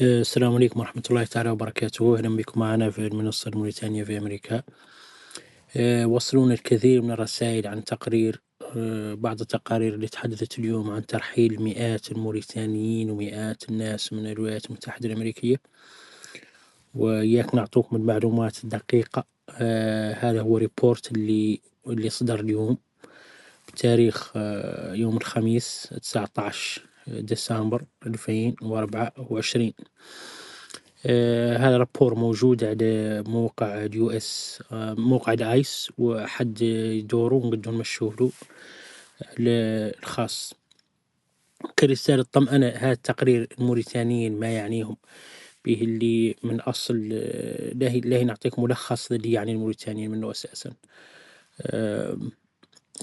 السلام عليكم ورحمة الله تعالى وبركاته. أهلا بكم معنا في المنصة الموريتانية في أمريكا. وصلونا الكثير من الرسائل عن تقرير، بعض التقارير اللي تحدثت اليوم عن ترحيل مئات الموريتانيين ومئات الناس من الولايات المتحدة الأمريكية، وإياك نعطوكم المعلومات الدقيقة. هذا هو ريبورت اللي صدر اليوم بتاريخ يوم الخميس 19 ديسمبر 2024. هذا رابور موجود على موقع اليو اس، موقع الايس، وحد يدوروا نقدر نمشوه له الخاص كرسالة طمأنة. هذا التقرير الموريتانيين ما يعنيهم به، اللي من أصل لا نعطيك ملخص اللي يعني الموريتانيين منه أساسا.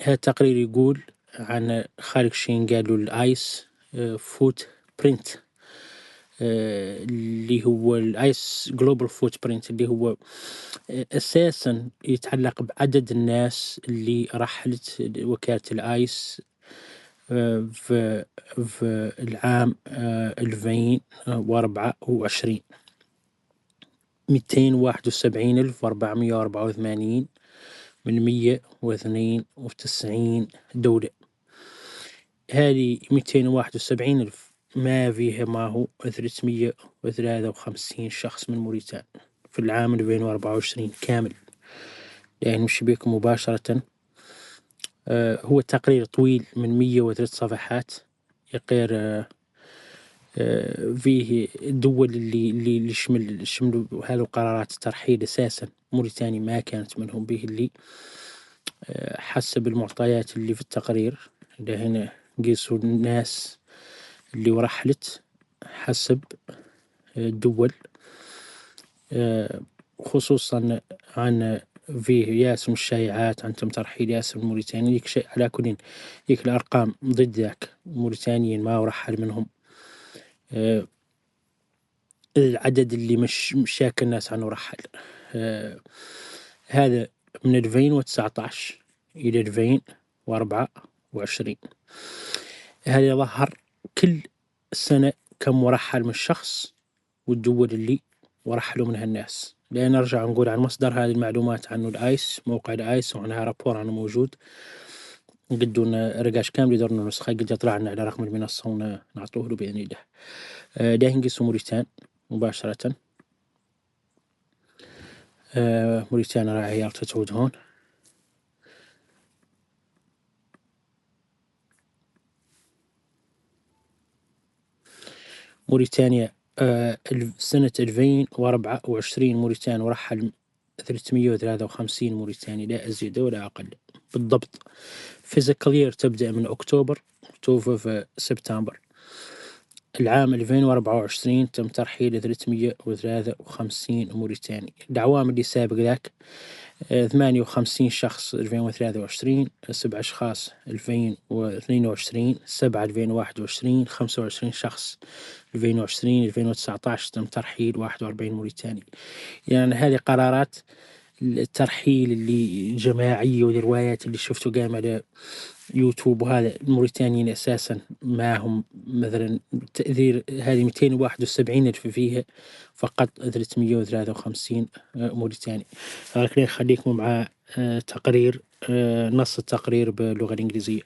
هذا التقرير يقول عن خارج شين قالوا الايس فوت برينت، اللي هو الايس جلوبال فوت برينت، اللي هو اساسا يتعلق بعدد الناس اللي رحلت وكالة الايس في العام 2024. 271,484 من 192 دولة. هذه 271,000 ما فيها ما هو 353 شخص من موريتانيا في العام 2024 كامل. يعني نمشي بكم مباشرة. هو تقرير طويل من 103 صفحات، يقير فيه الدول اللي شملوا هذه قرارات الترحيل. أساسا موريتانيا ما كانت منهم، به اللي حسب المعطيات اللي في التقرير. هنا قيسوا الناس اللي ورحلت حسب الدول، خصوصا عن فيه ياسم الشائعات عن تم ترحيل ياسم الموريتاني. يك شيء على كل يك الأرقام ضد ذاك، الموريتانيين ما ورحل منهم. العدد اللي مش شاك الناس عنه رحل. هذا من 2019 إلى 2024. هذا يظهر كل سنة كم مرحل من الشخص والدول اللي ورحلوا منها الناس. لأن نرجع نقول عن مصدر هذه المعلومات عنه الآيس، موقع الآيس، وعنها رابور عنه موجود. قدونا رقاش كامل يدورنا نسخة، قد يطلع لنا على رقم المنصة ونعطوه له بإذن الله. ده نقيسوا موريتان مباشرة. موريتان راعي التتود هون. موريتانيا سنة 2024 موريتانيا ورحل 353 موريتاني، لا أزيد ولا أقل بالضبط. فيزيكال يير تبدأ من أكتوبر توفى في سبتمبر. العام 2024 تم ترحيل 353 موريتاني. العوام اللي سابق ذاك 58 شخص 2023، 7 أشخاص 2022، 7 2021، 25 شخص 2020. 2019 تم ترحيل 41 موريتاني. يعني هذه قرارات الترحيل اللي جماعية، والروايات اللي شفتوا قام على يوتيوب. وهذا الموريتانيين أساسا ما هم مثلا تأثير هذه 271,000 فيها فقط 353 موريتاني. لكن خليكم مع تقرير، نص التقرير باللغة الإنجليزية.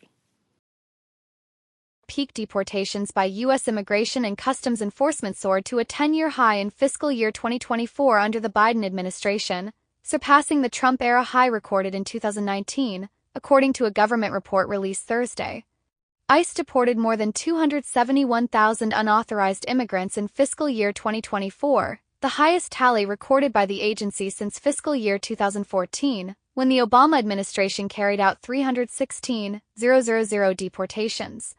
Peak deportations by U.S. Immigration and Customs Enforcement soared to a 10-year high in fiscal year 2024 under the Biden administration, surpassing the Trump-era high recorded in 2019, according to a government report released Thursday. ICE deported more than 271,000 unauthorized immigrants in fiscal year 2024, the highest tally recorded by the agency since fiscal year 2014, when the Obama administration carried out 316,000 deportations.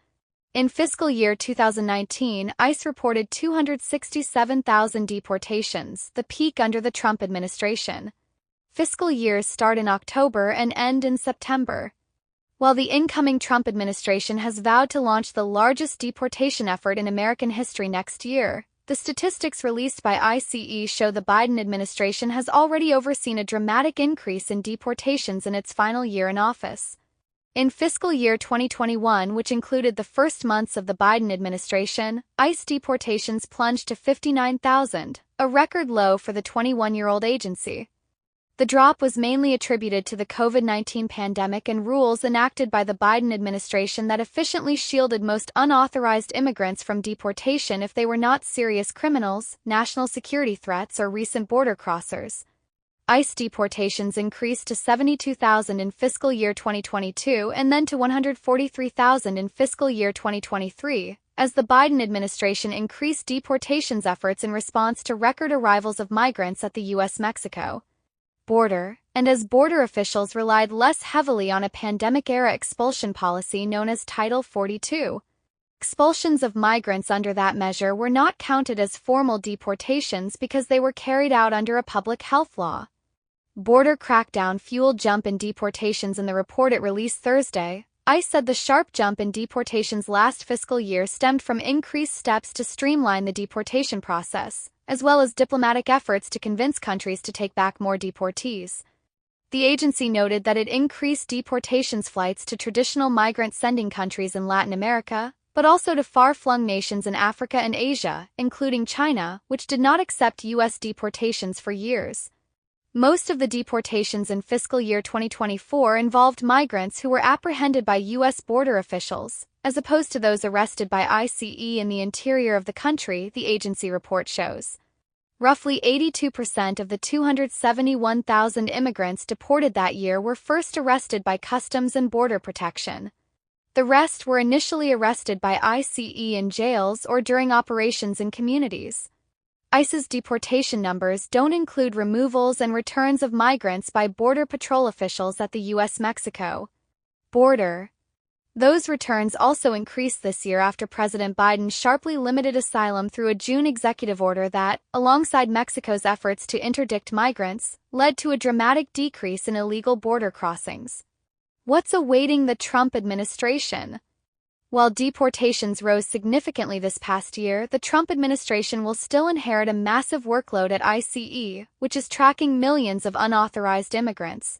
In fiscal year 2019, ICE reported 267,000 deportations, the peak under the Trump administration. Fiscal years start in October and end in September. While the incoming Trump administration has vowed to launch the largest deportation effort in American history next year, the statistics released by ICE show the Biden administration has already overseen a dramatic increase in deportations in its final year in office. In fiscal year 2021, which included the first months of the Biden administration, ICE deportations plunged to 59,000, a record low for the 21-year-old agency. The drop was mainly attributed to the COVID-19 pandemic and rules enacted by the Biden administration that efficiently shielded most unauthorized immigrants from deportation if they were not serious criminals, national security threats, or recent border crossers. ICE deportations increased to 72,000 in fiscal year 2022 and then to 143,000 in fiscal year 2023, as the Biden administration increased deportations efforts in response to record arrivals of migrants at the U.S.-Mexico border, and as border officials relied less heavily on a pandemic-era expulsion policy known as Title 42. Expulsions of migrants under that measure were not counted as formal deportations because they were carried out under a public health law. Border crackdown fueled jump in deportations in the report it released Thursday. ICE said the sharp jump in deportations last fiscal year stemmed from increased steps to streamline the deportation process, as well as diplomatic efforts to convince countries to take back more deportees. The agency noted that it increased deportations flights to traditional migrant-sending countries in Latin America, but also to far-flung nations in Africa and Asia, including China, which did not accept U.S. deportations for years. Most of the deportations in fiscal year 2024 involved migrants who were apprehended by U.S. border officials, as opposed to those arrested by ICE in the interior of the country, the agency report shows. Roughly 82% of the 271,000 immigrants deported that year were first arrested by Customs and Border Protection. The rest were initially arrested by ICE in jails or during operations in communities. ICE's deportation numbers don't include removals and returns of migrants by Border Patrol officials at the U.S.-Mexico border. Those returns also increased this year after President Biden sharply limited asylum through a June executive order that, alongside Mexico's efforts to interdict migrants, led to a dramatic decrease in illegal border crossings. What's awaiting the Trump administration? While deportations rose significantly this past year, the Trump administration will still inherit a massive workload at ICE, which is tracking millions of unauthorized immigrants.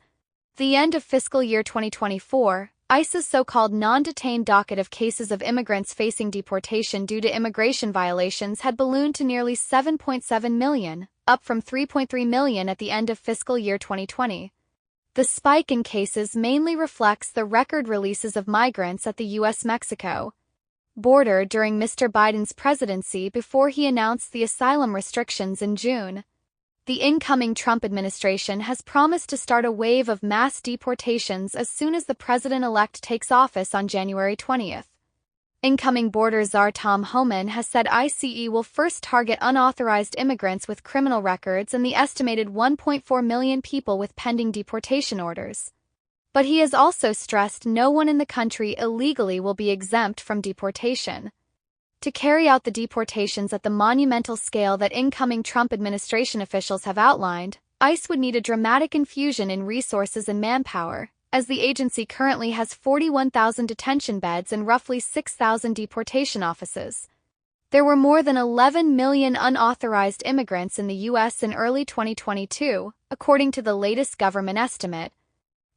The end of fiscal year 2024, ICE's so-called non-detained docket of cases of immigrants facing deportation due to immigration violations had ballooned to nearly 7.7 million, up from 3.3 million at the end of fiscal year 2020. The spike in cases mainly reflects the record releases of migrants at the U.S.-Mexico border during Mr. Biden's presidency before he announced the asylum restrictions in June. The incoming Trump administration has promised to start a wave of mass deportations as soon as the president-elect takes office on January 20th. Incoming border czar Tom Homan has said ICE will first target unauthorized immigrants with criminal records and the estimated 1.4 million people with pending deportation orders. But he has also stressed no one in the country illegally will be exempt from deportation. To carry out the deportations at the monumental scale that incoming Trump administration officials have outlined, ICE would need a dramatic infusion in resources and manpower, as the agency currently has 41,000 detention beds and roughly 6,000 deportation offices. There were more than 11 million unauthorized immigrants in the U.S. in early 2022, according to the latest government estimate.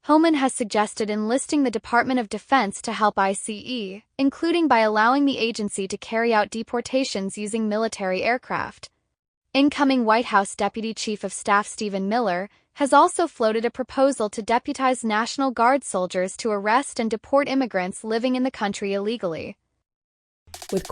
Homan has suggested enlisting the Department of Defense to help ICE, including by allowing the agency to carry out deportations using military aircraft. Incoming White House Deputy Chief of Staff Stephen Miller has also floated a proposal to deputize National Guard soldiers to arrest and deport immigrants living in the country illegally. With